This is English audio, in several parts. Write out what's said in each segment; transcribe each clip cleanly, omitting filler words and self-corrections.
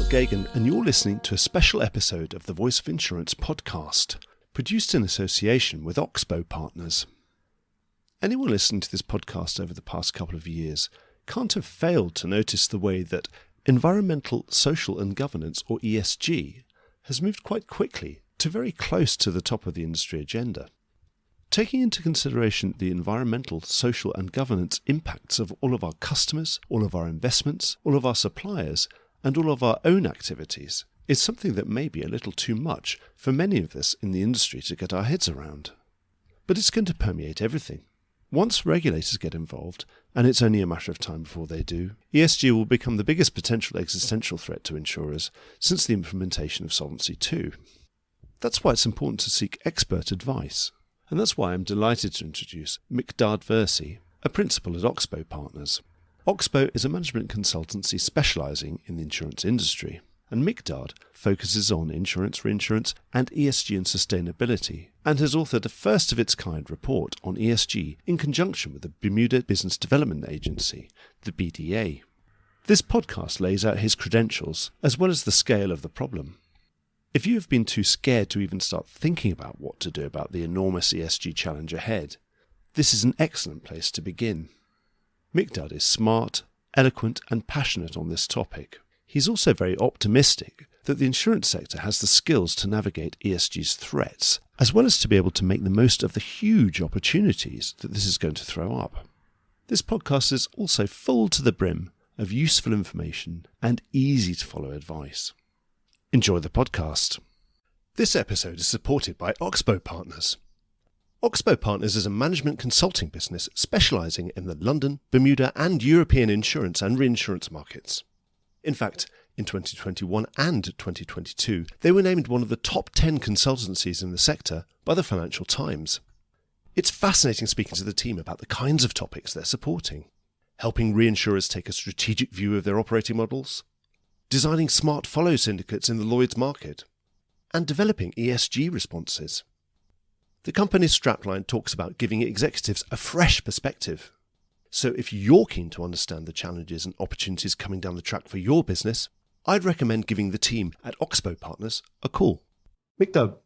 Mark Gagan, and you're listening to a special episode of the Voice of Insurance podcast, produced in association with Oxbow Partners. Anyone listening to this podcast over the past couple of years can't have failed to notice the way that environmental, social and governance, or ESG, has moved quite quickly to very close to the top of the industry agenda. Taking into consideration the environmental, social and governance impacts of all of our customers, all of our investments, all of our suppliers, and all of our own activities is something that may be a little too much for many of us in the industry to get our heads around. But it's going to permeate everything. Once regulators get involved, and it's only a matter of time before they do, ESG will become the biggest potential existential threat to insurers since the implementation of Solvency II. That's why it's important to seek expert advice. And that's why I'm delighted to introduce Miqdaad Versi, a principal at Oxbow Partners. Oxbow is a management consultancy specialising in the insurance industry, and Miqdaad focuses on insurance, reinsurance and ESG and sustainability, and has authored a first-of-its-kind report on ESG in conjunction with the Bermuda Business Development Agency, the BDA. This podcast lays out his credentials, as well as the scale of the problem. If you have been too scared to even start thinking about what to do about the enormous ESG challenge ahead, this is an excellent place to begin. Miqdaad is smart, eloquent and passionate on this topic. He's also very optimistic that the insurance sector has the skills to navigate ESG's threats, as well as to be able to make the most of the huge opportunities that this is going to throw up. This podcast is also full to the brim of useful information and easy to follow advice. Enjoy the podcast. This episode is supported by Oxbow Partners. Oxbow Partners is a management consulting business specialising in the London, Bermuda and European insurance and reinsurance markets. In fact, in 2021 and 2022, they were named one of the top 10 consultancies in the sector by the Financial Times. It's fascinating speaking to the team about the kinds of topics they're supporting. Helping reinsurers take a strategic view of their operating models, designing smart follow syndicates in the Lloyd's market, and developing ESG responses. The company's strapline talks about giving executives a fresh perspective. So if you're keen to understand the challenges and opportunities coming down the track for your business, I'd recommend giving the team at Oxbow Partners a call. Miqdaad,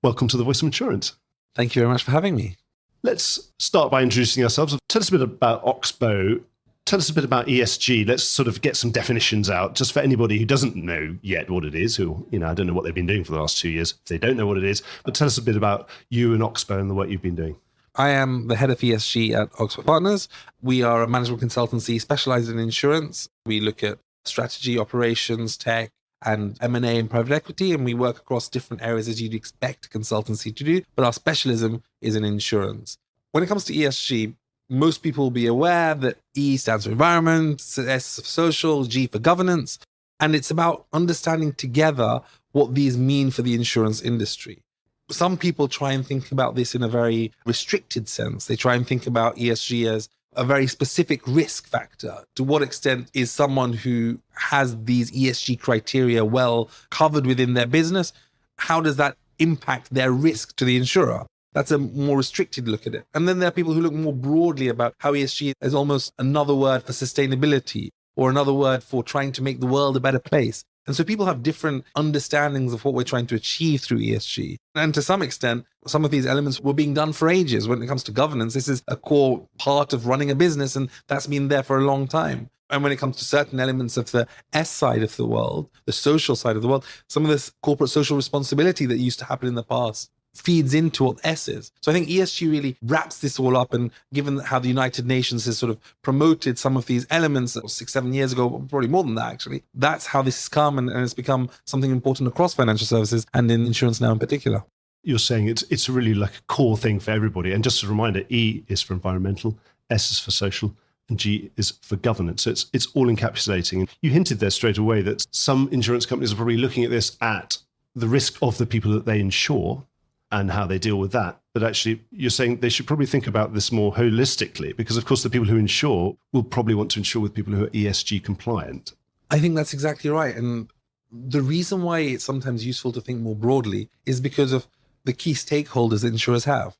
welcome to the Voice of Insurance. Thank you very much for having me. Let's start by introducing ourselves. Tell us a bit about Oxbow. Tell us a bit about ESG. Let's sort of get some definitions out, just for anybody who doesn't know yet what it is, who, I don't know what they've been doing for the last 2 years, if they don't know what it is, but tell us a bit about you and Oxbow and the work you've been doing. I am the head of ESG at Oxbow Partners. We are a management consultancy specialized in insurance. We look at strategy, operations, tech, and M&A and private equity, and we work across different areas as you'd expect a consultancy to do, but our specialism is in insurance. When it comes to ESG, most people will be aware that E stands for environment, S for social, G for governance, and it's about understanding together what these mean for the insurance industry. Some people try and think about this in a very restricted sense. They try and think about ESG as a very specific risk factor. To what extent is someone who has these ESG criteria well covered within their business? How does that impact their risk to the insurer? That's a more restricted look at it. And then there are people who look more broadly about how ESG is almost another word for sustainability or another word for trying to make the world a better place. And so people have different understandings of what we're trying to achieve through ESG. And to some extent, some of these elements were being done for ages. When it comes to governance, this is a core part of running a business, and that's been there for a long time. And when it comes to certain elements of the S side of the world, the social side of the world, some of this corporate social responsibility that used to happen in the past feeds into what S is. So I think ESG really wraps this all up, and given how the United Nations has sort of promoted some of these elements 6-7 years ago, probably more than that actually, that's how this has come, and it's become something important across financial services and in insurance now in particular. You're saying it's really like a core thing for everybody. And just a reminder, E is for environmental, S is for social, and G is for governance. So it's all encapsulating. And you hinted there straight away that some insurance companies are probably looking at this at the risk of the people that they insure and how they deal with that. But actually, you're saying they should probably think about this more holistically, because of course the people who insure will probably want to insure with people who are ESG compliant. I think that's exactly right. And the reason why it's sometimes useful to think more broadly is because of the key stakeholders that insurers have.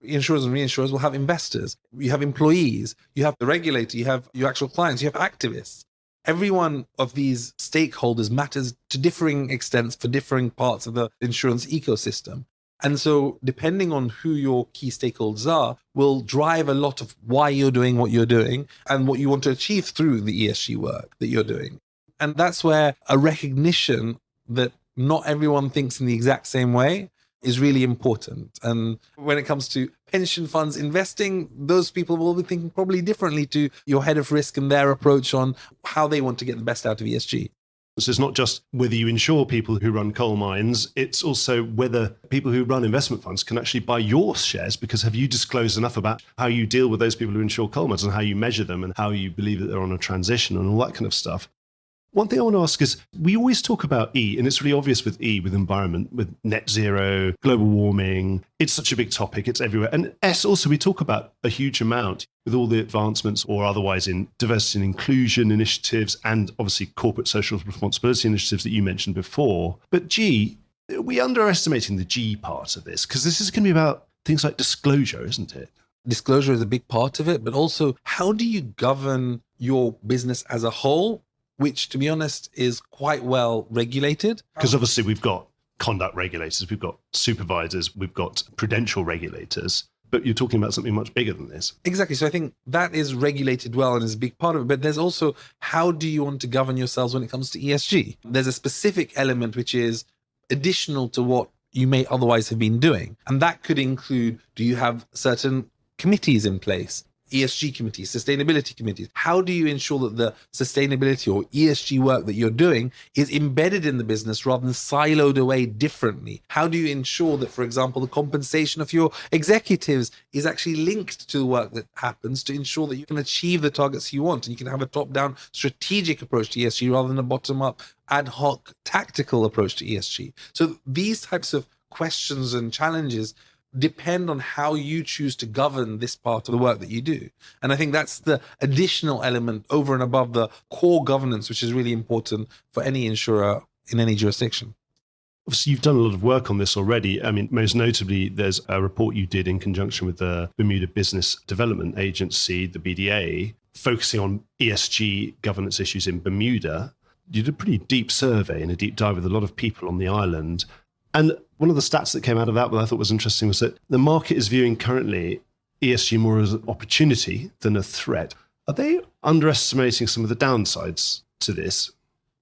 Insurers and reinsurers will have investors, you have employees, you have the regulator, you have your actual clients, you have activists. every one of these stakeholders matters to differing extents for differing parts of the insurance ecosystem. And so depending on who your key stakeholders are will drive a lot of why you're doing what you're doing and what you want to achieve through the ESG work that you're doing. And that's where a recognition that not everyone thinks in the exact same way is really important. And when it comes to pension funds investing, those people will be thinking probably differently to your head of risk and their approach on how they want to get the best out of ESG. So it's not just whether you insure people who run coal mines, it's also whether people who run investment funds can actually buy your shares, because have you disclosed enough about how you deal with those people who insure coal mines and how you measure them and how you believe that they're on a transition and all that kind of stuff. One thing I want to ask is, we always talk about E, and it's really obvious with E, with environment, with net zero, global warming. It's such a big topic, it's everywhere. And S also, we talk about a huge amount with all the advancements or otherwise in diversity and inclusion initiatives and obviously corporate social responsibility initiatives that you mentioned before. But G, are we underestimating the G part of this? Because this is going to be about things like disclosure, isn't it? Disclosure is a big part of it, but also how do you govern your business as a whole, which, to be honest, is quite well regulated. Because obviously we've got conduct regulators, we've got supervisors, we've got prudential regulators, but you're talking about something much bigger than this. Exactly. So I think that is regulated well and is a big part of it. But there's also, how do you want to govern yourselves when it comes to ESG? There's a specific element which is additional to what you may otherwise have been doing. And that could include, do you have certain committees in place? ESG committees, sustainability committees. How do you ensure that the sustainability or ESG work that you're doing is embedded in the business rather than siloed away differently? How do you ensure that, for example, the compensation of your executives is actually linked to the work that happens to ensure that you can achieve the targets you want and you can have a top-down strategic approach to ESG rather than a bottom-up ad hoc tactical approach to ESG? So these types of questions and challenges depend on how you choose to govern this part of the work that you do. And I think that's the additional element over and above the core governance, which is really important for any insurer in any jurisdiction. Obviously, you've done a lot of work on this already. I mean, most notably, there's a report you did in conjunction with the Bermuda Business Development Agency, the BDA, focusing on ESG governance issues in Bermuda. You did a pretty deep survey and a deep dive with a lot of people on the island. And one of the stats that came out of that, what I thought was interesting, was that the market is viewing currently ESG more as an opportunity than a threat. Are they underestimating some of the downsides to this?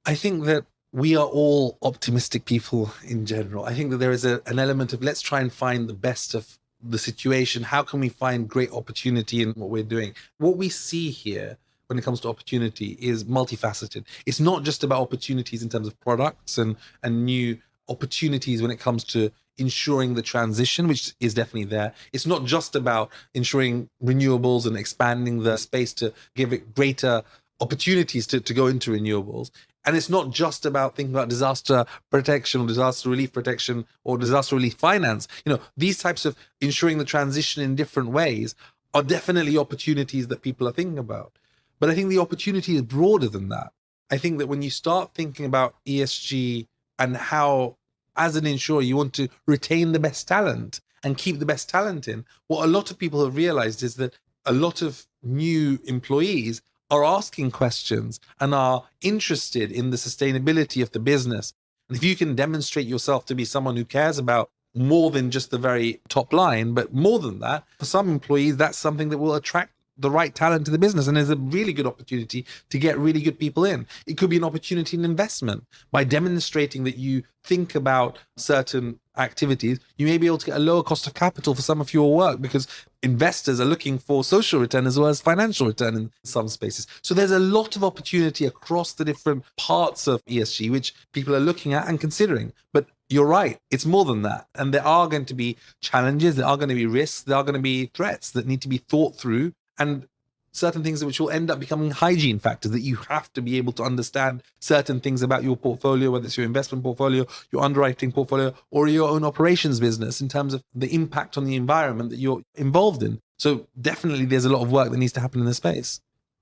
I think that we are all optimistic people in general. I think that there is an element of let's try and find the best of the situation. How can we find great opportunity in what we're doing? What we see here when it comes to opportunity is multifaceted. It's not just about opportunities in terms of products and new opportunities when it comes to ensuring the transition, which is definitely there. It's not just about ensuring renewables and expanding the space to give it greater opportunities to go into renewables. And it's not just about thinking about disaster protection or disaster relief protection or disaster relief finance. These types of ensuring the transition in different ways are definitely opportunities that people are thinking about. But I think the opportunity is broader than that. I think that when you start thinking about ESG and how, as an insurer, you want to retain the best talent and keep the best talent in, what a lot of people have realized is that a lot of new employees are asking questions and are interested in the sustainability of the business. And if you can demonstrate yourself to be someone who cares about more than just the very top line, but more than that, for some employees, that's something that will attract the right talent to the business. And there's a really good opportunity to get really good people in. It could be an opportunity in investment. By demonstrating that you think about certain activities, you may be able to get a lower cost of capital for some of your work because investors are looking for social return as well as financial return in some spaces. So there's a lot of opportunity across the different parts of ESG, which people are looking at and considering. But you're right, it's more than that. And there are going to be challenges, there are going to be risks, there are going to be threats that need to be thought through, and certain things which will end up becoming hygiene factors that you have to be able to understand certain things about your portfolio, whether it's your investment portfolio, your underwriting portfolio, or your own operations business in terms of the impact on the environment that you're involved in. So definitely there's a lot of work that needs to happen in this space.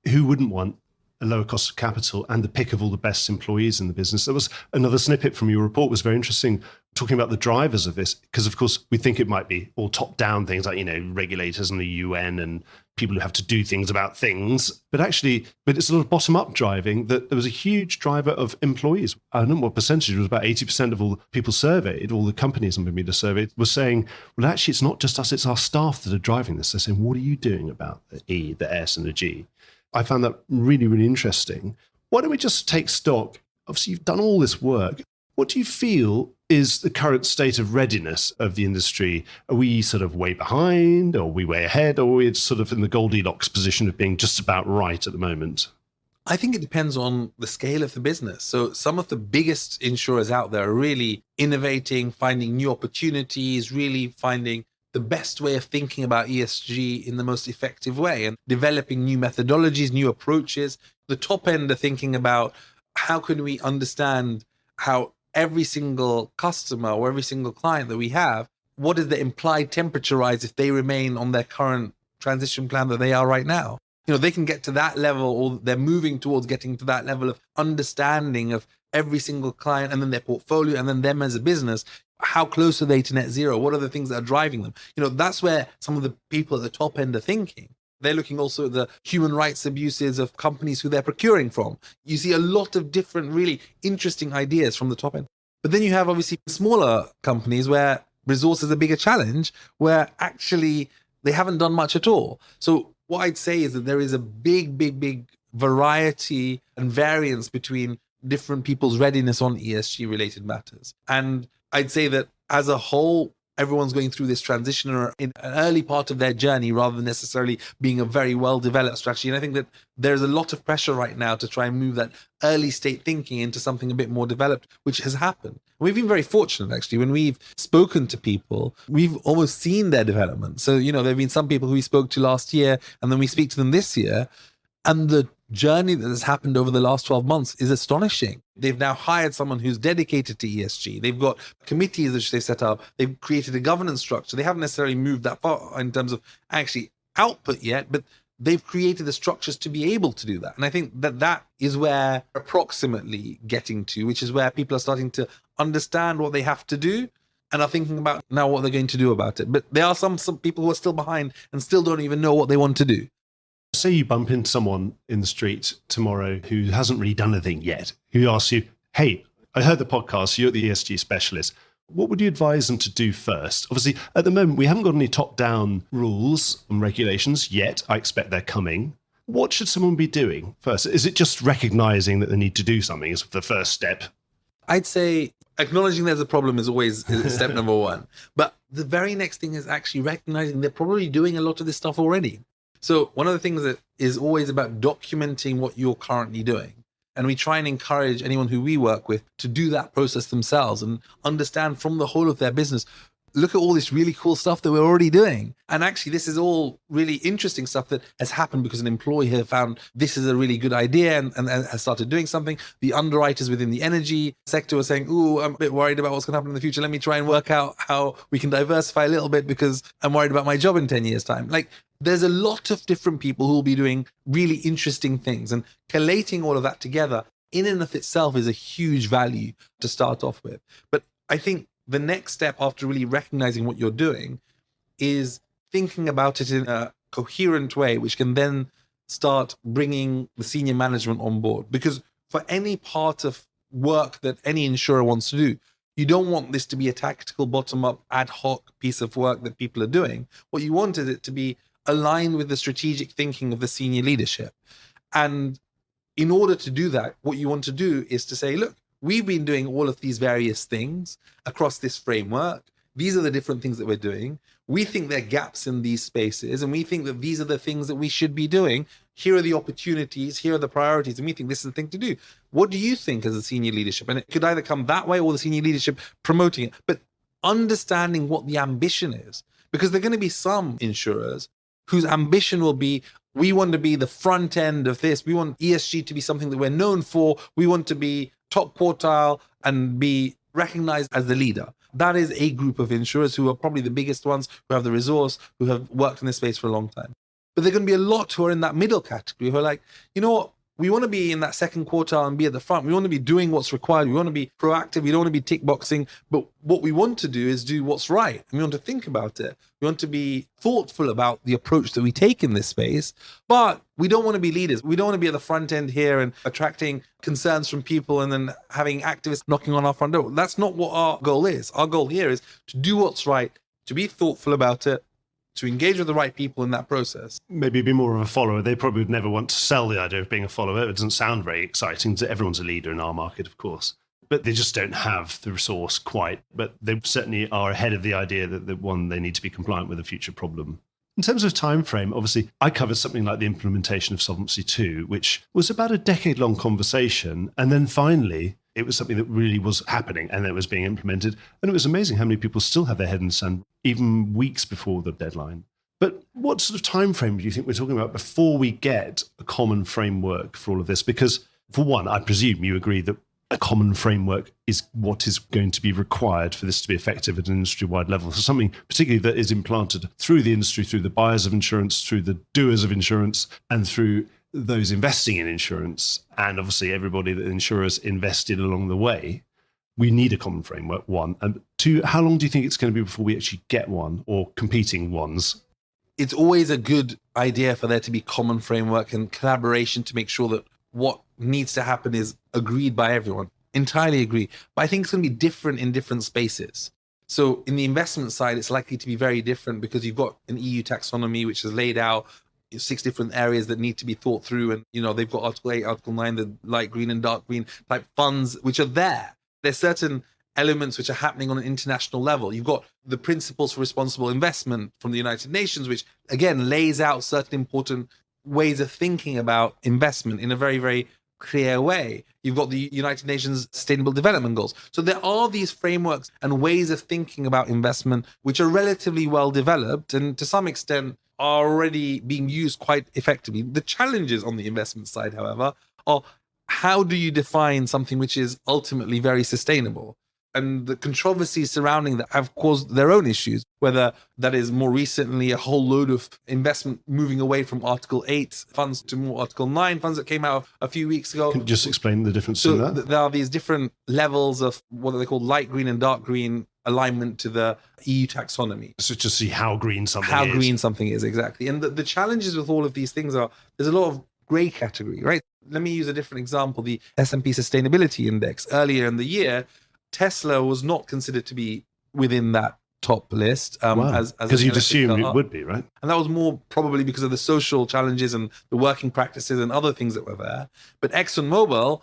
Who wouldn't want a lower cost of capital and the pick of all the best employees in the business? There was another snippet from your report was very interesting, talking about the drivers of this, because of course we think it might be all top-down things like, regulators and the UN and people who have to do things about things, but it's a lot of bottom-up driving. That there was a huge driver of employees. I don't know what percentage, it was about 80% of all people surveyed, all the companies in Bermuda surveyed, were saying, well, actually it's not just us, it's our staff that are driving this. They're saying, what are you doing about the E, the S and the G? I found that really, really interesting. Why don't we just take stock? Obviously, you've done all this work. What do you feel is the current state of readiness of the industry? Are we sort of way behind, or are we way ahead, or are we sort of in the Goldilocks position of being just about right at the moment? I think it depends on the scale of the business. So some of the biggest insurers out there are really innovating, finding new opportunities, really finding the best way of thinking about ESG in the most effective way and developing new methodologies, new approaches. The top end are thinking about how can we understand how every single customer or every single client that we have, what is the implied temperature rise if they remain on their current transition plan that they are right now? They can get to that level, or they're moving towards getting to that level of understanding of every single client and then their portfolio and then them as a business. How close are they to net zero? What are the things that are driving them? That's where some of the people at the top end are thinking. They're looking also at the human rights abuses of companies who they're procuring from. You see a lot of different, really interesting ideas from the top end. But then you have obviously smaller companies where resource is a bigger challenge, where actually they haven't done much at all. So what I'd say is that there is a big variety and variance between different people's readiness on ESG related matters. And I'd say that as a whole, everyone's going through this transition or in an early part of their journey rather than necessarily being a very well-developed strategy. And I think that there's a lot of pressure right now to try and move that early state thinking into something a bit more developed, which has happened. We've been very fortunate, actually. When we've spoken to people, we've almost seen their development. So, there have been some people who we spoke to last year, and then we speak to them this year. And the journey that has happened over the last 12 months is astonishing. They've now hired someone who's dedicated to ESG. They've got committees which they've set up. They've created a governance structure. They haven't necessarily moved that far in terms of actually output yet, but they've created the structures to be able to do that. And I think that is where we're approximately getting to, which is where people are starting to understand what they have to do and are thinking about now what they're going to do about it. But there are some people who are still behind and still don't even know what they want to do. Say you bump into someone in the street tomorrow who hasn't really done anything yet, who asks you, hey, I heard the podcast, you're the ESG specialist. What would you advise them to do first? Obviously, at the moment, we haven't got any top-down rules and regulations yet. I expect they're coming. What should someone be doing first? Is it just recognizing that they need to do something is the first step? I'd say acknowledging there's a problem is always step number one. But the very next thing is actually recognizing they're probably doing a lot of this stuff already. So one of the things that is always about documenting what you're currently doing. And we try and encourage anyone who we work with to do that process themselves and understand from the whole of their business, look at all this really cool stuff that we're already doing. And actually, this is all really interesting stuff that has happened because an employee has found this is a really good idea and has started doing something. The underwriters within the energy sector are saying, ooh, I'm a bit worried about what's going to happen in the future. Let me try and work out how we can diversify a little bit because I'm worried about my job in 10 years' time. There's a lot of different people who will be doing really interesting things, and collating all of that together in and of itself is a huge value to start off with. But I think the next step after really recognizing what you're doing is thinking about it in a coherent way, which can then start bringing the senior management on board. Because for any part of work that any insurer wants to do, you don't want this to be a tactical bottom-up ad hoc piece of work that people are doing. What you want is it to be aligned with the strategic thinking of the senior leadership. And in order to do that, what you want to do is to say, look, we've been doing all of these various things across this framework. These are the different things that we're doing. We think there are gaps in these spaces, and we think that these are the things that we should be doing. Here are the opportunities, here are the priorities, and we think this is the thing to do. What do you think as a senior leadership? And it could either come that way or the senior leadership promoting it, but understanding what the ambition is. Because there are going to be some insurers whose ambition will be, we want to be the front end of this. We want ESG to be something that we're known for. We want to be top quartile and be recognized as the leader. That is a group of insurers who are probably the biggest ones, who have the resource, who have worked in this space for a long time. But there are going to be a lot who are in that middle category who are like, you know what, we want to be in that second quartile and be at the front. We want to be doing what's required. We want to be proactive. We don't want to be tick boxing. But what we want to do is do what's right. And we want to think about it. We want to be thoughtful about the approach that we take in this space. But we don't want to be leaders. We don't want to be at the front end here and attracting concerns from people and then having activists knocking on our front door. That's not what our goal is. Our goal here is to do what's right, to be thoughtful about it, to engage with the right people in that process. Maybe be more of a follower. They probably would never want to sell the idea of being a follower. It doesn't sound very exciting. Everyone's a leader in our market, of course. But they just don't have the resource quite. But they certainly are ahead of the idea that they need to be compliant with a future problem. In terms of time frame, obviously, I covered something like the implementation of Solvency II, which was about a decade-long conversation. And then finally, it was something that really was happening and it was being implemented. And it was amazing how many people still have their head in the sand, even weeks before the deadline. But what sort of time frame do you think we're talking about before we get a common framework for all of this? Because for one, I presume you agree that a common framework is what is going to be required for this to be effective at an industry-wide level. So something particularly that is implanted through the industry, through the buyers of insurance, through the doers of insurance, and through those investing in insurance, and obviously everybody that insurers invested along the way. We need a common framework, one. And two, how long do you think it's going to be before we actually get one, or competing ones? It's always a good idea for there to be common framework and collaboration to make sure that what needs to happen is agreed by everyone. Entirely agree. But I think it's going to be different in different spaces. So in the investment side, it's likely to be very different because you've got an EU taxonomy, which has laid out 6 different areas that need to be thought through. And, they've got Article 8, Article 9, the light green and dark green type funds, which are there. There's certain elements which are happening on an international level. You've got the Principles for Responsible Investment from the United Nations, which again lays out certain important ways of thinking about investment in a very, very clear way. You've got the United Nations Sustainable Development Goals. So there are these frameworks and ways of thinking about investment which are relatively well developed and to some extent are already being used quite effectively. The challenges on the investment side, however, are how do you define something which is ultimately very sustainable? And the controversies surrounding that have caused their own issues, whether that is more recently a whole load of investment moving away from Article 8 funds to more Article 9 funds that came out a few weeks ago. Can you just explain the difference So in that? There are these different levels of what they call light green and dark green alignment to the EU taxonomy. So just see how green something is. How green something is, exactly. And the challenges with all of these things are there's a lot of gray category, right? Let me use a different example, the S&P Sustainability Index. Earlier in the year, Tesla was not considered to be within that top list. Because you'd assume it would be, right? And that was more probably because of the social challenges and the working practices and other things that were there. But ExxonMobil,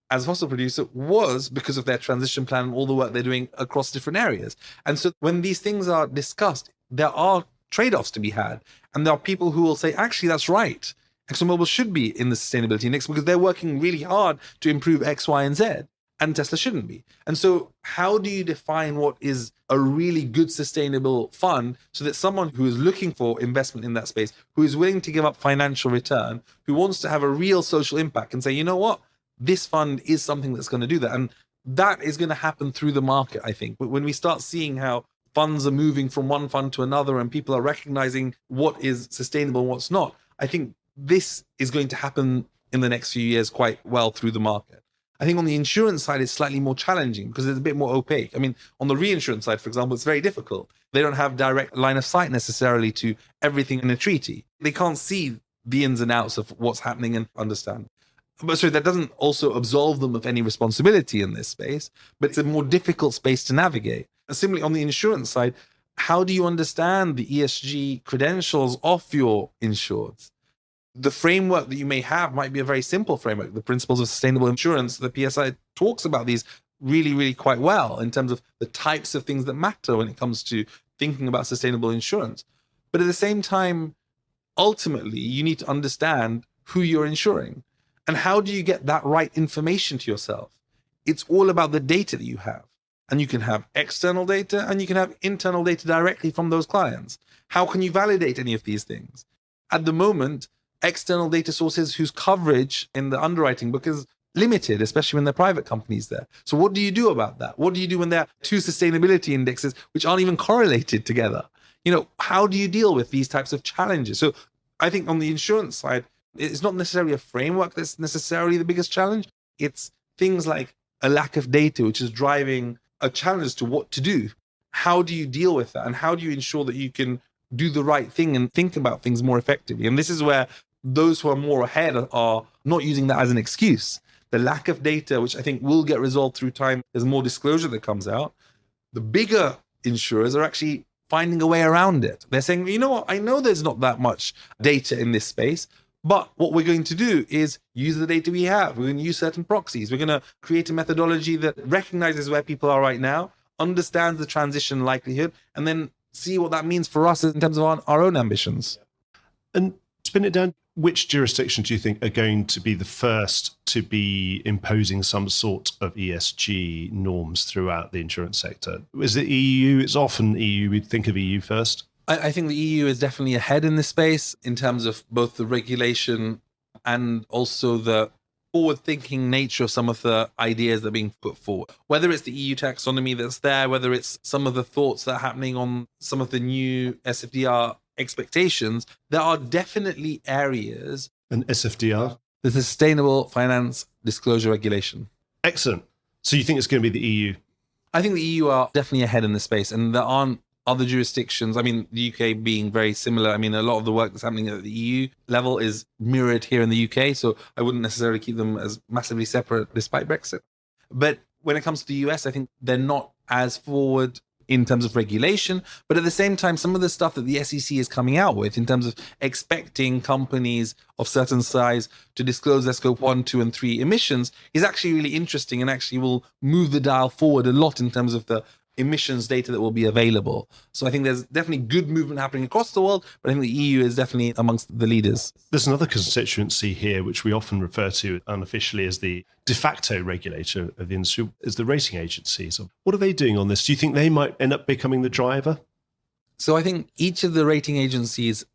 as a fossil producer, was because of their transition plan and all the work they're doing across different areas. And so when these things are discussed, there are trade-offs to be had. And there are people who will say, actually, that's right. ExxonMobil should be in the sustainability index because they're working really hard to improve X, Y, and Z. And Tesla shouldn't be. And so how do you define what is a really good sustainable fund so that someone who is looking for investment in that space, who is willing to give up financial return, who wants to have a real social impact and say, you know what, this fund is something that's going to do that. And that is going to happen through the market, I think. But when we start seeing how funds are moving from one fund to another and people are recognizing what is sustainable and what's not, I think this is going to happen in the next few years quite well through the market. I think on the insurance side, it's slightly more challenging because it's a bit more opaque. I mean, on the reinsurance side, for example, it's very difficult. They don't have direct line of sight necessarily to everything in a treaty. They can't see the ins and outs of what's happening and understand. But so that doesn't also absolve them of any responsibility in this space, but it's a more difficult space to navigate. And similarly, on the insurance side, how do you understand the ESG credentials of your insureds? The framework that you may have might be a very simple framework. The Principles of Sustainable Insurance, the PSI talks about these really, really quite well in terms of the types of things that matter when it comes to thinking about sustainable insurance. But at the same time, ultimately, you need to understand who you're insuring. And how do you get that right information to yourself? It's all about the data that you have. And you can have external data and you can have internal data directly from those clients. How can you validate any of these things? At the moment, external data sources whose coverage in the underwriting book is limited, especially when they're private companies there. So what do you do about that? What do you do when there are two sustainability indexes which aren't even correlated together? How do you deal with these types of challenges? So I think on the insurance side, It's not necessarily a framework that's necessarily the biggest challenge. It's things like a lack of data, which is driving a challenge as to what to do. How do you deal with that? And how do you ensure that you can do the right thing and think about things more effectively? And this is where those who are more ahead are not using that as an excuse. The lack of data, which I think will get resolved through time, there's more disclosure that comes out. The bigger insurers are actually finding a way around it. They're saying, you know what, I know there's not that much data in this space, but what we're going to do is use the data we have. We're going to use certain proxies. We're going to create a methodology that recognizes where people are right now, understands the transition likelihood, and then see what that means for us in terms of our own ambitions. And spin it down, which jurisdictions do you think are going to be the first to be imposing some sort of ESG norms throughout the insurance sector? Is it EU? It's often EU. We'd think of EU first. I think the EU is definitely ahead in this space in terms of both the regulation and also the forward-thinking nature of some of the ideas that are being put forward. Whether it's the EU taxonomy that's there, whether it's some of the thoughts that are happening on some of the new SFDR expectations, there are definitely areas. And SFDR? The Sustainable Finance Disclosure Regulation. Excellent. So you think it's going to be the EU? I think the EU are definitely ahead in this space, and there aren't other jurisdictions. I mean, the UK being very similar. I mean, a lot of the work that's happening at the EU level is mirrored here in the UK, so I wouldn't necessarily keep them as massively separate despite Brexit. But when it comes to the US, I think they're not as forward in terms of regulation, but at the same time, some of the stuff that the SEC is coming out with in terms of expecting companies of certain size to disclose their scope 1, 2, and 3 emissions is actually really interesting and actually will move the dial forward a lot in terms of the emissions data that will be available. So I think there's definitely good movement happening across the world, but I think the EU is definitely amongst the leaders. There's another constituency here, which we often refer to unofficially as the de facto regulator of the industry, is the rating agencies. What are they doing on this? Do you think they might end up becoming the driver? So I think each of the rating agencies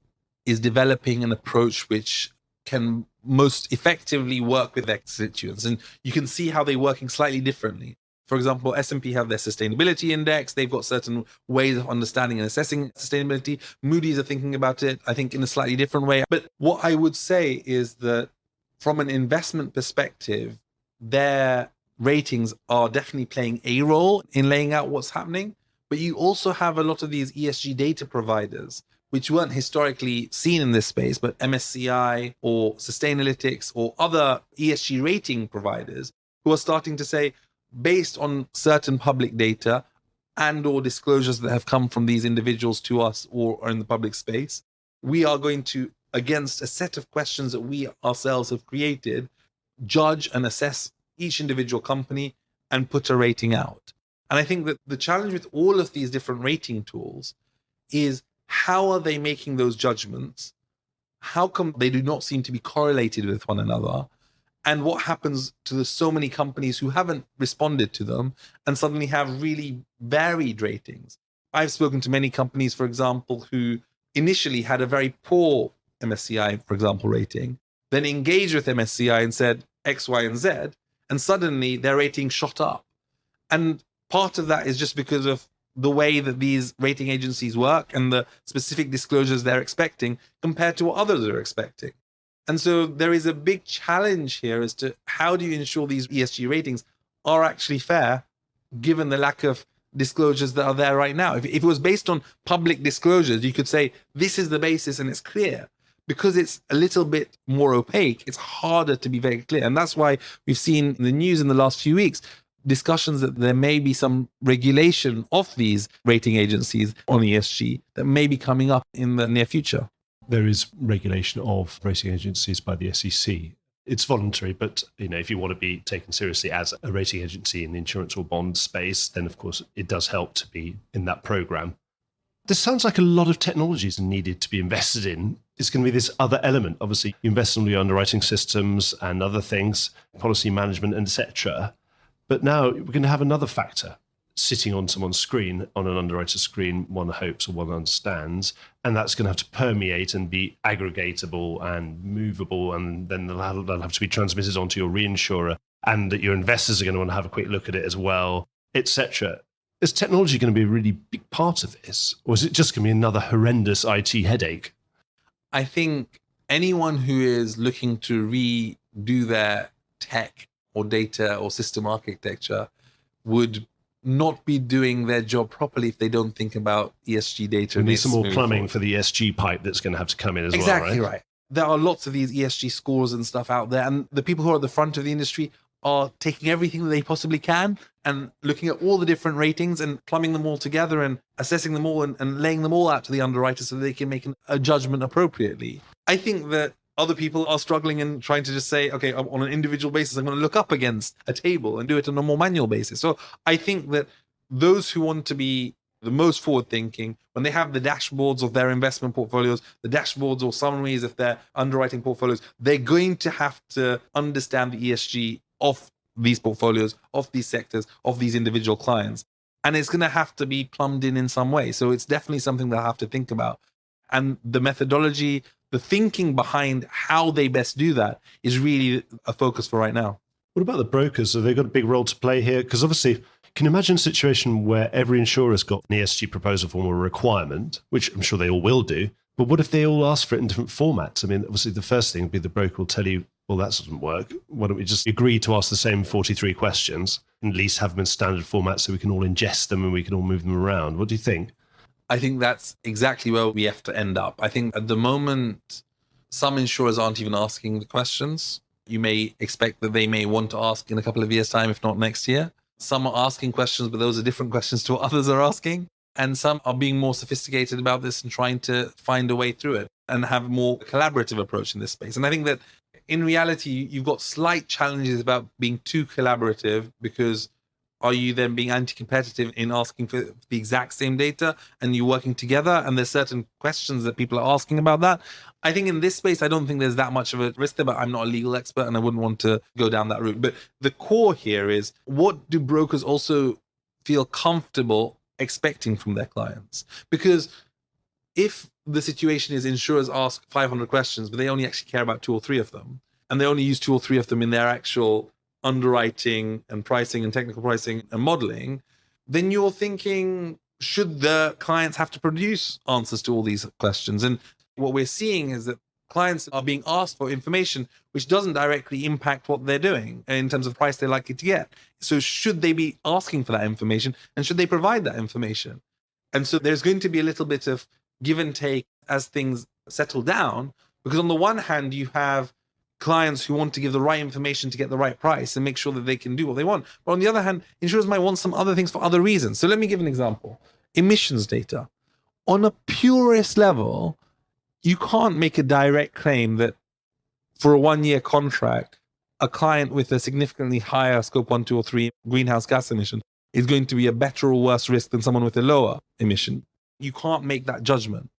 is developing an approach which can most effectively work with their constituents. And you can see how they're working slightly differently. For example, S&P have their sustainability index. They've got certain ways of understanding and assessing sustainability. Moody's are thinking about it, I think, in a slightly different way. But what I would say is that from an investment perspective, their ratings are definitely playing a role in laying out what's happening. But you also have a lot of these ESG data providers, which weren't historically seen in this space, but MSCI or Sustainalytics or other ESG rating providers who are starting to say, based on certain public data and or disclosures that have come from these individuals to us or in the public space, we are going to, against a set of questions that we ourselves have created, judge and assess each individual company and put a rating out. And I think that the challenge with all of these different rating tools is how are they making those judgments? How come they do not seem to be correlated with one another? And what happens to the so many companies who haven't responded to them and suddenly have really varied ratings? I've spoken to many companies, for example, who initially had a very poor MSCI, for example, rating, then engaged with MSCI and said X, Y, and Z, and suddenly their rating shot up. And part of that is just because of the way that these rating agencies work and the specific disclosures they're expecting compared to what others are expecting. And so there is a big challenge here as to how do you ensure these ESG ratings are actually fair, given the lack of disclosures that are there right now. If it was based on public disclosures, you could say this is the basis and it's clear. Because it's a little bit more opaque, it's harder to be very clear. And that's why we've seen in the news in the last few weeks discussions that there may be some regulation of these rating agencies on ESG that may be coming up in the near future. There is regulation of rating agencies by the SEC. It's voluntary, but if you want to be taken seriously as a rating agency in the insurance or bond space, then of course it does help to be in that program. This sounds like a lot of technologies are needed to be invested in. It's going to be this other element. Obviously, you invest in your underwriting systems and other things, policy management, etc. But now we're going to have another factor sitting on someone's screen, on an underwriter's screen, one hopes or one understands, and that's going to have to permeate and be aggregatable and movable, and then they'll have to be transmitted onto your reinsurer, and that your investors are going to want to have a quick look at it as well, etc. Is technology going to be a really big part of this, or is it just going to be another horrendous IT headache? I think anyone who is looking to redo their tech or data or system architecture would not be doing their job properly if they don't think about ESG data. We need some more plumbing for the ESG pipe that's going to have to come in as well, right? Exactly right. There are lots of these ESG scores and stuff out there, and the people who are at the front of the industry are taking everything that they possibly can and looking at all the different ratings and plumbing them all together and assessing them all and laying them all out to the underwriters so they can make a judgment appropriately. I think that other people are struggling and trying to just say, okay, on an individual basis, I'm going to look up against a table and do it on a more manual basis. So I think that those who want to be the most forward thinking, when they have the dashboards of their investment portfolios, the dashboards or summaries of their underwriting portfolios, they're going to have to understand the ESG of these portfolios, of these sectors, of these individual clients. And it's going to have to be plumbed in some way. So it's definitely something that I have to think about. And the methodology, the thinking behind how they best do that is really a focus for right now. What about the brokers? Have they got a big role to play here? Because obviously, can you imagine a situation where every insurer's got an ESG proposal form or a requirement, which I'm sure they all will do, but what if they all ask for it in different formats? I mean, obviously the first thing would be the broker will tell you, well, that doesn't work. Why don't we just agree to ask the same 43 questions and at least have them in standard format so we can all ingest them and we can all move them around? What do you think? I think that's exactly where we have to end up. I think at the moment, some insurers aren't even asking the questions. You may expect that they may want to ask in a couple of years' time, if not next year. Some are asking questions, but those are different questions to what others are asking. And some are being more sophisticated about this and trying to find a way through it and have a more collaborative approach in this space. And I think that in reality, you've got slight challenges about being too collaborative, because are you then being anti-competitive in asking for the exact same data and you're working together and there's certain questions that people are asking about that? I think in this space, I don't think there's that much of a risk there, but I'm not a legal expert and I wouldn't want to go down that route. But the core here is, what do brokers also feel comfortable expecting from their clients? Because if the situation is insurers ask 500 questions, but they only actually care about 2 or 3 of them, and they only use 2 or 3 of them in their actual underwriting and pricing and technical pricing and modeling, then you're thinking, should the clients have to produce answers to all these questions? And what we're seeing is that clients are being asked for information which doesn't directly impact what they're doing in terms of price they're likely to get. So should they be asking for that information, and should they provide that information? And so there's going to be a little bit of give and take as things settle down, because on the one hand, you have clients who want to give the right information to get the right price and make sure that they can do what they want. But on the other hand, insurers might want some other things for other reasons. So let me give an example. Emissions data. On a purest level, you can't make a direct claim that for a 1-year contract, a client with a significantly higher scope 1, 2, or 3 greenhouse gas emission is going to be a better or worse risk than someone with a lower emission. You can't make that judgment.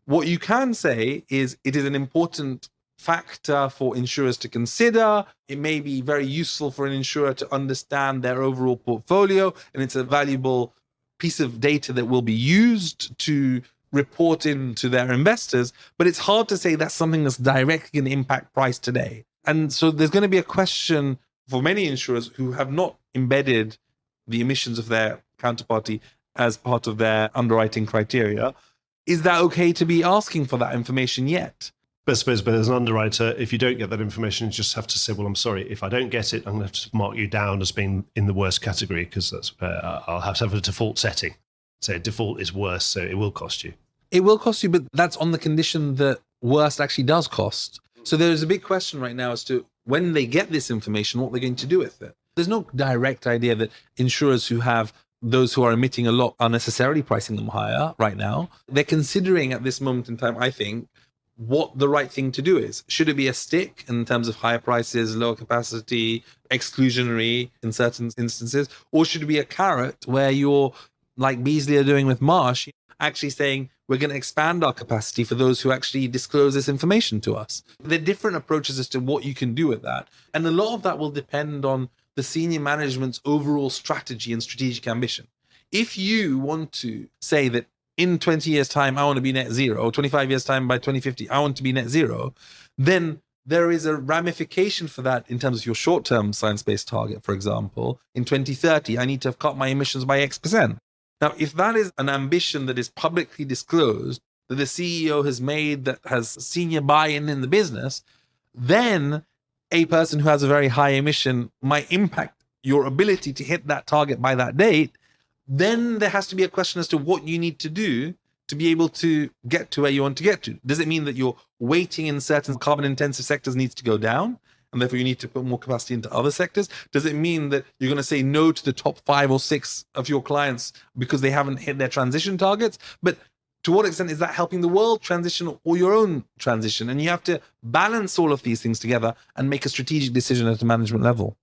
What you can say is it is an important factor for insurers to consider. It may be very useful for an insurer to understand their overall portfolio, and it's a valuable piece of data that will be used to report into their investors, but it's hard to say that's something that's directly going to impact price today. And so there's going to be a question for many insurers who have not embedded the emissions of their counterparty as part of their underwriting criteria. Is that okay to be asking for that information yet? But I suppose, but as an underwriter, if you don't get that information, you just have to say, well, I'm sorry, if I don't get it, I'm going to have to mark you down as being in the worst category, because that's I'll have to have a default setting. So default is worse, so it will cost you. It will cost you, but that's on the condition that worst actually does cost. So there's a big question right now as to when they get this information, what they're going to do with it. There's no direct idea that insurers who have those who are emitting a lot are necessarily pricing them higher right now. They're considering at this moment in time, I think, what the right thing to do is. Should it be a stick in terms of higher prices, lower capacity, exclusionary in certain instances? Or should it be a carrot where you're, like Beazley are doing with Marsh, actually saying, we're going to expand our capacity for those who actually disclose this information to us? There are different approaches as to what you can do with that. And a lot of that will depend on the senior management's overall strategy and strategic ambition. If you want to say that in 20 years' time, I want to be net zero, or 25 years' time by 2050, I want to be net zero, then there is a ramification for that in terms of your short-term science-based target. For example, in 2030, I need to have cut my emissions by X%. Now, if that is an ambition that is publicly disclosed that the CEO has made that has senior buy-in in the business, then a person who has a very high emission might impact your ability to hit that target by that date. Then there has to be a question as to what you need to do to be able to get to where you want to get to. Does it mean that your weighting in certain carbon intensive sectors needs to go down, and therefore you need to put more capacity into other sectors? Does it mean that you're going to say no to the top 5 or 6 of your clients because they haven't hit their transition targets? But to what extent is that helping the world transition or your own transition? And you have to balance all of these things together and make a strategic decision at a management level.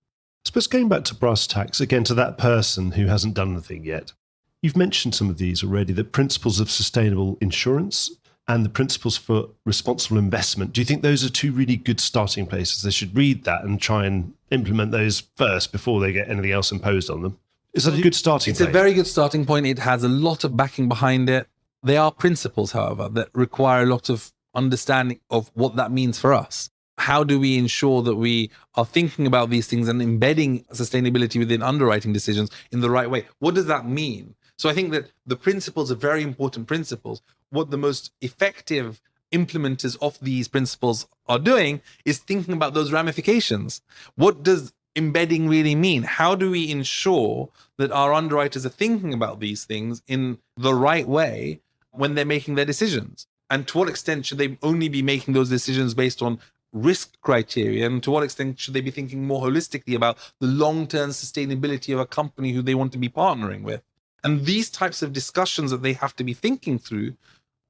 I suppose going back to brass tacks, again, to that person who hasn't done anything yet, you've mentioned some of these already, the principles of sustainable insurance and the principles for responsible investment. Do you think those are 2 really good starting places? They should read that and try and implement those first before they get anything else imposed on them. Is that a good starting point? It's a very good starting point. It has a lot of backing behind it. They are principles, however, that require a lot of understanding of what that means for us. How do we ensure that we are thinking about these things and embedding sustainability within underwriting decisions in the right way? What does that mean? So I think that the principles are very important principles. What the most effective implementers of these principles are doing is thinking about those ramifications. What does embedding really mean? How do we ensure that our underwriters are thinking about these things in the right way when they're making their decisions? And to what extent should they only be making those decisions based on risk criteria? And to what extent should they be thinking more holistically about the long-term sustainability of a company who they want to be partnering with? And these types of discussions that they have to be thinking through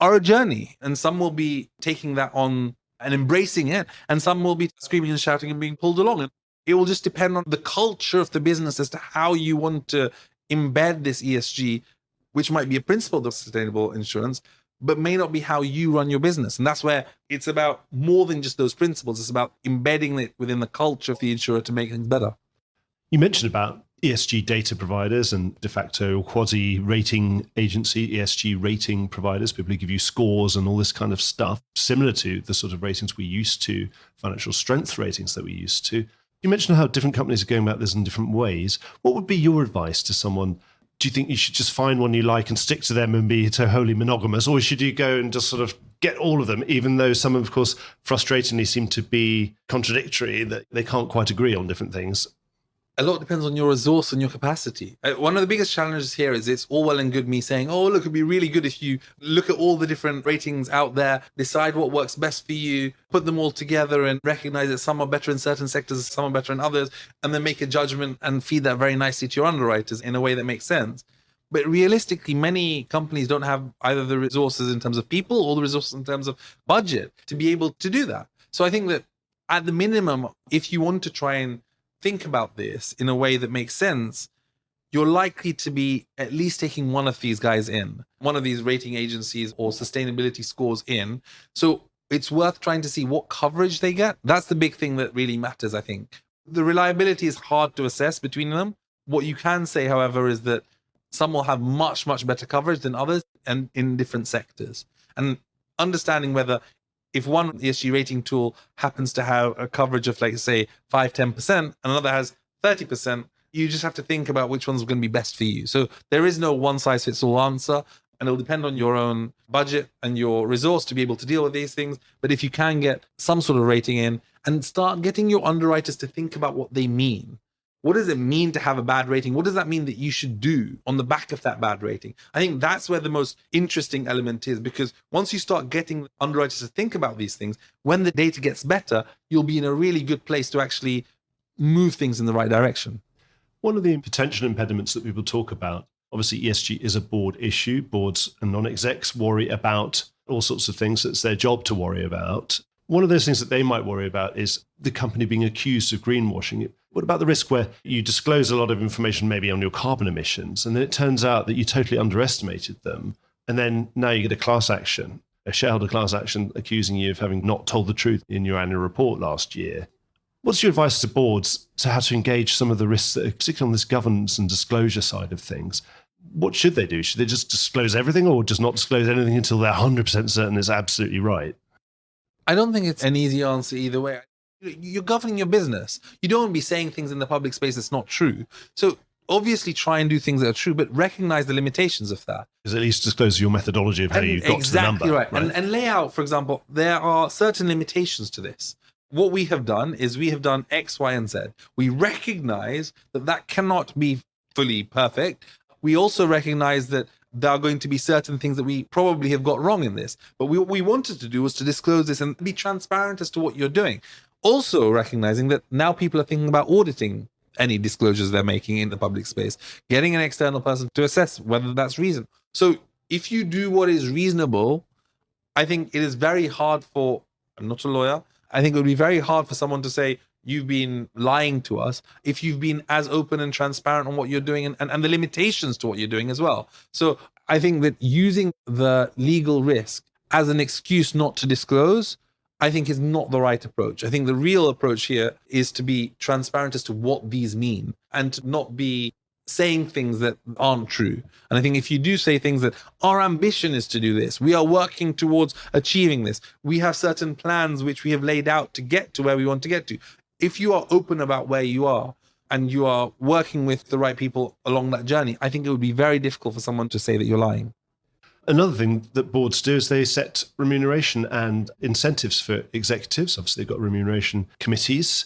are a journey. And some will be taking that on and embracing it, and some will be screaming and shouting and being pulled along. And it will just depend on the culture of the business as to how you want to embed this ESG, which might be a principle of sustainable insurance, but may not be how you run your business. And that's where it's about more than just those principles. It's about embedding it within the culture of the insurer to make things better. You mentioned about ESG data providers and de facto quasi rating agency, ESG rating providers, people who give you scores and all this kind of stuff, similar to the sort of ratings we used to, financial strength ratings that we used to. You mentioned how different companies are going about this in different ways. What would be your advice to someone? Do you think you should just find one you like and stick to them and be so wholly monogamous? Or should you go and just sort of get all of them, even though some, of course, frustratingly seem to be contradictory, that they can't quite agree on different things? A lot depends on your resource and your capacity. One of the biggest challenges here is it's all well and good me saying, oh, look, it'd be really good if you look at all the different ratings out there, decide what works best for you, put them all together and recognize that some are better in certain sectors, some are better in others, and then make a judgment and feed that very nicely to your underwriters in a way that makes sense. But realistically, many companies don't have either the resources in terms of people or the resources in terms of budget to be able to do that. So I think that at the minimum, if you want to try and think about this in a way that makes sense, you're likely to be at least taking one of these guys in, one of these rating agencies or sustainability scores in. So it's worth trying to see what coverage they get. That's the big thing that really matters, I think. The reliability is hard to assess between them. What you can say, however, is that some will have much, much better coverage than others and in different sectors. And understanding whether if one ESG rating tool happens to have a coverage of, like, say, 5-10%, and another has 30%, you just have to think about which one's going to be best for you. So there is no one-size-fits-all answer, and it'll depend on your own budget and your resource to be able to deal with these things. But if you can get some sort of rating in and start getting your underwriters to think about what they mean. What does it mean to have a bad rating? What does that mean that you should do on the back of that bad rating? I think that's where the most interesting element is, because once you start getting underwriters to think about these things, when the data gets better, you'll be in a really good place to actually move things in the right direction. One of the potential impediments that people talk about, obviously ESG is a board issue. Boards and non-execs worry about all sorts of things. It's their job to worry about. One of those things that they might worry about is the company being accused of greenwashing. What about the risk where you disclose a lot of information maybe on your carbon emissions, and then it turns out that you totally underestimated them, and then now you get a class action, a shareholder class action accusing you of having not told the truth in your annual report last year? What's your advice to boards to how to engage some of the risks that are particularly on this governance and disclosure side of things? What should they do? Should they just disclose everything, or just not disclose anything until they're 100% certain it's absolutely right? I don't think it's an easy answer either way. You're governing your business. You don't want to be saying things in the public space that's not true. So obviously try and do things that are true, but recognize the limitations of that. Because at least disclose your methodology of how you got to the number. Exactly right. And lay out, for example, there are certain limitations to this. What we have done is we have done X, Y, and Z. We recognize that that cannot be fully perfect. We also recognize that there are going to be certain things that we probably have got wrong in this. But what we wanted to do was to disclose this and be transparent as to what you're doing. Also recognizing that now people are thinking about auditing any disclosures they're making in the public space, getting an external person to assess whether that's reason. So if you do what is reasonable, I think it is very hard for, I'm not a lawyer, I think it would be very hard for someone to say, you've been lying to us, if you've been as open and transparent on what you're doing and the limitations to what you're doing as well. So I think that using the legal risk as an excuse not to disclose, I think is not the right approach. I think the real approach here is to be transparent as to what these mean and to not be saying things that aren't true. And I think if you do say things that our ambition is to do this, we are working towards achieving this, we have certain plans which we have laid out to get to where we want to get to. If you are open about where you are and you are working with the right people along that journey, I think it would be very difficult for someone to say that you're lying. Another thing that boards do is they set remuneration and incentives for executives. Obviously, they've got remuneration committees.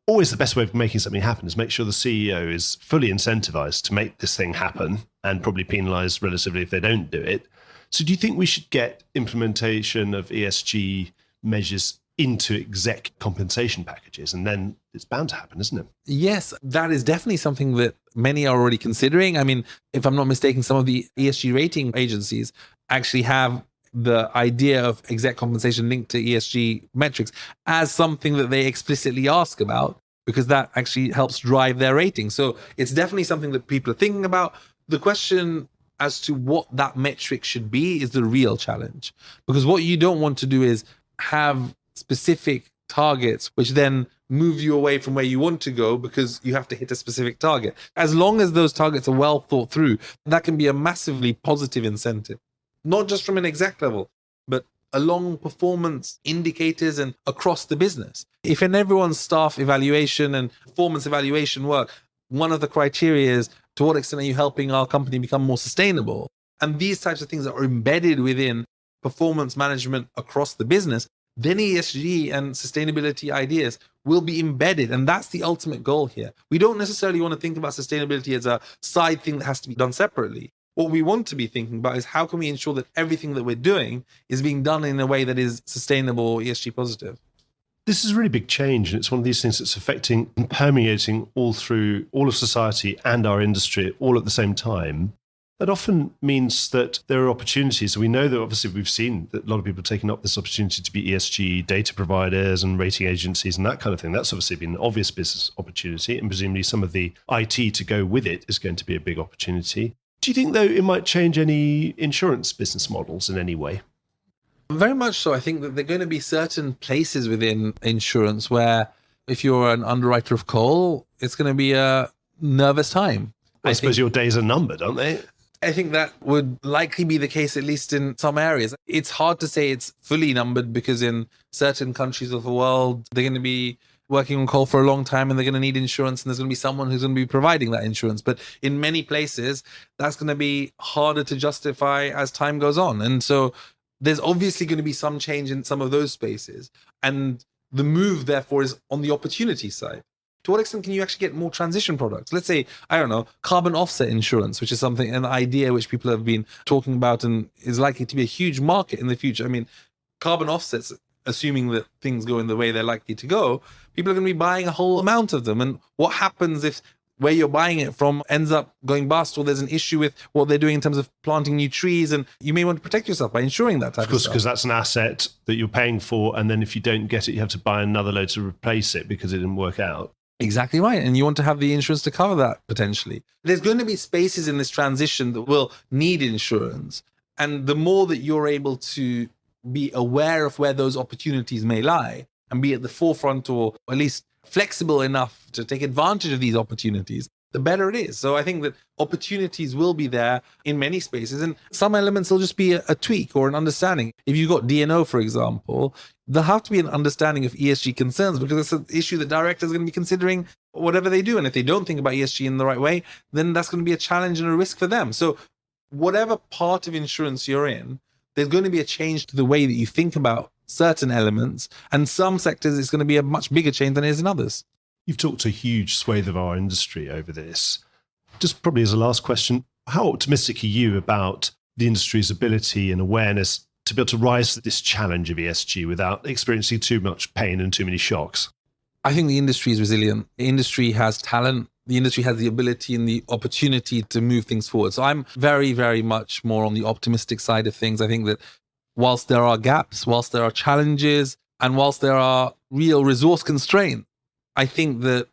Always the best way of making something happen is make sure the CEO is fully incentivized to make this thing happen and probably penalized relatively if they don't do it. So do you think we should get implementation of ESG measures into exec compensation packages? And then it's bound to happen, isn't it? Yes, that is definitely something that many are already considering. I mean, if I'm not mistaken, some of the ESG rating agencies actually have the idea of exec compensation linked to ESG metrics as something that they explicitly ask about, because that actually helps drive their rating. So it's definitely something that people are thinking about. The question as to what that metric should be is the real challenge, because what you don't want to do is have specific targets which then move you away from where you want to go because you have to hit a specific target. As long as those targets are well thought through, that can be a massively positive incentive, not just from an exec level, but along performance indicators and across the business. If in everyone's staff evaluation and performance evaluation work, one of the criteria is to what extent are you helping our company become more sustainable? And these types of things are embedded within performance management across the business, then ESG and sustainability ideas will be embedded. And that's the ultimate goal here. We don't necessarily want to think about sustainability as a side thing that has to be done separately. What we want to be thinking about is how can we ensure that everything that we're doing is being done in a way that is sustainable, ESG positive. This is a really big change, and it's one of these things that's affecting and permeating all through all of society and our industry all at the same time. That often means that there are opportunities. We know that obviously we've seen that a lot of people are taking up this opportunity to be ESG data providers and rating agencies and that kind of thing. That's obviously been an obvious business opportunity, and presumably some of the IT to go with it is going to be a big opportunity. Do you think, though, it might change any insurance business models in any way? Very much so. I think that there are going to be certain places within insurance where if you're an underwriter of coal, it's going to be a nervous time. I suppose your days are numbered, aren't they? I think that would likely be the case, at least in some areas. It's hard to say it's fully numbered because in certain countries of the world, they're going to be working on coal for a long time and they're going to need insurance, and there's going to be someone who's going to be providing that insurance. But in many places, that's going to be harder to justify as time goes on. And so there's obviously going to be some change in some of those spaces. And the move, therefore, is on the opportunity side. To what extent can you actually get more transition products? Let's say, I don't know, carbon offset insurance, which is an idea which people have been talking about and is likely to be a huge market in the future. I mean, carbon offsets, assuming that things go in the way they're likely to go, people are going to be buying a whole amount of them. And what happens if where you're buying it from ends up going bust, or there's an issue with what they're doing in terms of planting new trees, and you may want to protect yourself by insuring that type of stuff. Because that's an asset that you're paying for, and then if you don't get it, you have to buy another load to replace it because it didn't work out. Exactly right. And you want to have the insurance to cover that potentially. There's going to be spaces in this transition that will need insurance. And the more that you're able to be aware of where those opportunities may lie and be at the forefront, or at least flexible enough to take advantage of these opportunities, the better it is. So I think that opportunities will be there in many spaces, and some elements will just be a tweak or an understanding. If you've got D&O, for example, there'll have to be an understanding of ESG concerns because it's an issue that directors are going to be considering whatever they do. And if they don't think about ESG in the right way, then that's going to be a challenge and a risk for them. So whatever part of insurance you're in, there's going to be a change to the way that you think about certain elements. And some sectors, it's going to be a much bigger change than it is in others. You've talked to a huge swathe of our industry over this. Just probably as a last question, how optimistic are you about the industry's ability and awareness to be able to rise to this challenge of ESG without experiencing too much pain and too many shocks? I think the industry is resilient. The industry has talent. The industry has the ability and the opportunity to move things forward. So I'm very, very much more on the optimistic side of things. I think that whilst there are gaps, whilst there are challenges, and whilst there are real resource constraints, I think that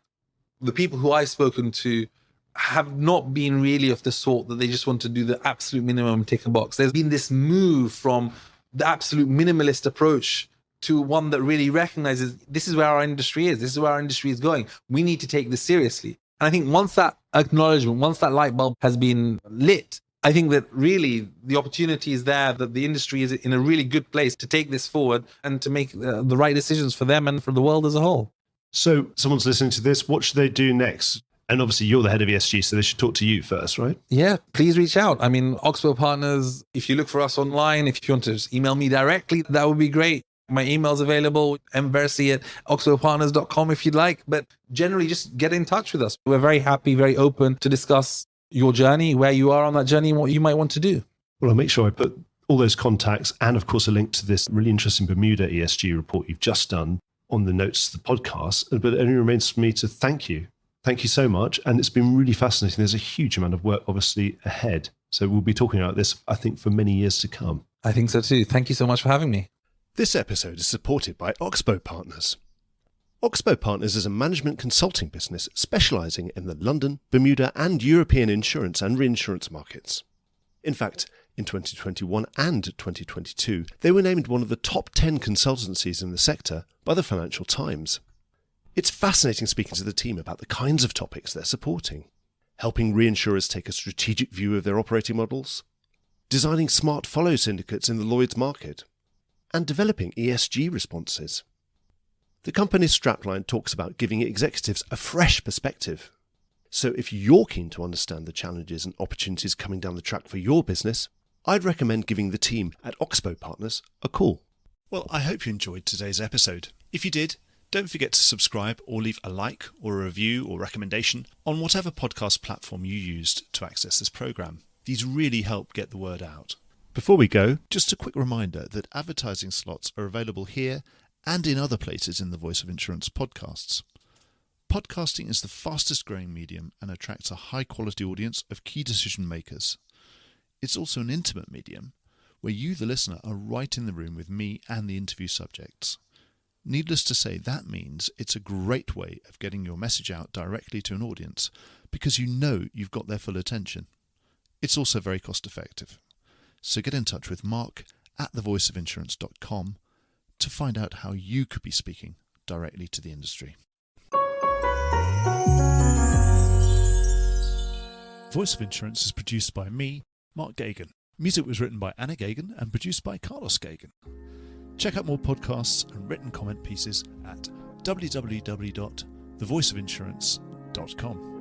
the people who I've spoken to have not been really of the sort that they just want to do the absolute minimum and tick a box. There's been this move from the absolute minimalist approach to one that really recognizes this is where our industry is. This is where our industry is going. We need to take this seriously. And I think once that acknowledgement, once that light bulb has been lit, I think that really the opportunity is there, that the industry is in a really good place to take this forward and to make the right decisions for them and for the world as a whole. So someone's listening to this, what should they do next? And obviously you're the head of ESG, so they should talk to you first, right? Yeah, please reach out. I mean, Oxbow Partners, if you look for us online, if you want to just email me directly, that would be great. My email's available, mversi@oxbowpartners.com if you'd like. But generally, just get in touch with us. We're very happy, very open to discuss your journey, where you are on that journey, and what you might want to do. Well, I'll make sure I put all those contacts and, of course, a link to this really interesting Bermuda ESG report you've just done on the notes to the podcast. But it only remains for me to thank you. Thank you so much. And it's been really fascinating. There's a huge amount of work, obviously, ahead. So we'll be talking about this, I think, for many years to come. I think so too. Thank you so much for having me. This episode is supported by Oxbow Partners. Oxbow Partners is a management consulting business specialising in the London, Bermuda and European insurance and reinsurance markets. In fact, in 2021 and 2022, they were named one of the top 10 consultancies in the sector by the Financial Times. It's fascinating speaking to the team about the kinds of topics they're supporting. Helping reinsurers take a strategic view of their operating models, designing smart follow syndicates in the Lloyd's market, and developing ESG responses. The company's strapline talks about giving executives a fresh perspective. So if you're keen to understand the challenges and opportunities coming down the track for your business, I'd recommend giving the team at Oxbow Partners a call. Well, I hope you enjoyed today's episode. If you did, don't forget to subscribe or leave a like or a review or recommendation on whatever podcast platform you used to access this program. These really help get the word out. Before we go, just a quick reminder that advertising slots are available here and in other places in the Voice of Insurance podcasts. Podcasting is the fastest growing medium and attracts a high quality audience of key decision makers. It's also an intimate medium where you, the listener, are right in the room with me and the interview subjects. Needless to say, that means it's a great way of getting your message out directly to an audience because you know you've got their full attention. It's also very cost effective. So get in touch with Mark at thevoiceofinsurance.com to find out how you could be speaking directly to the industry. Voice of Insurance is produced by me, Mark Gagan. Music was written by Anna Gagan and produced by Carlos Gagan. Check out more podcasts and written comment pieces at www.thevoiceofinsurance.com.